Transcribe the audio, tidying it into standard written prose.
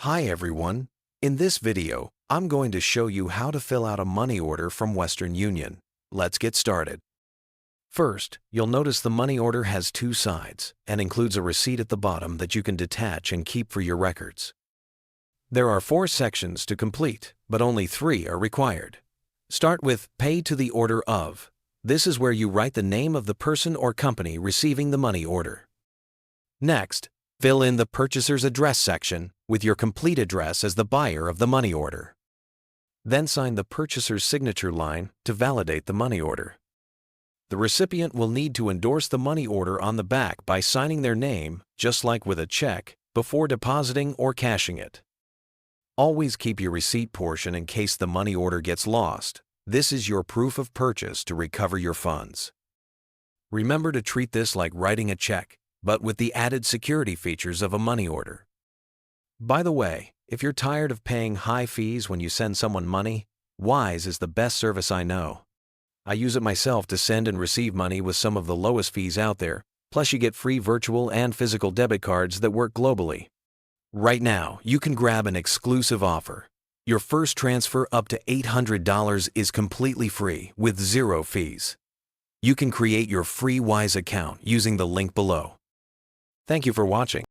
Hi everyone. In this video, I'm going to show you how to fill out a money order from Western Union. Let's get started. First, you'll notice the money order has two sides and includes a receipt at the bottom that you can detach and keep for your records. There are 4 sections to complete, but only 3 are required. Start with Pay to the order of. This is where you write the name of the person or company receiving the money order. Next, fill in the purchaser's address section with your complete address as the buyer of the money order. Then sign the purchaser's signature line to validate the money order. The recipient will need to endorse the money order on the back by signing their name, just like with a check, before depositing or cashing it. Always keep your receipt portion in case the money order gets lost. This is your proof of purchase to recover your funds. Remember to treat this like writing a check, but with the added security features of a money order. By the way, if you're tired of paying high fees when you send someone money, Wise is the best service I know. I use it myself to send and receive money with some of the lowest fees out there, plus you get free virtual and physical debit cards that work globally. Right now, you can grab an exclusive offer. Your first transfer up to $800 is completely free with 0 fees. You can create your free Wise account using the link below. Thank you for watching.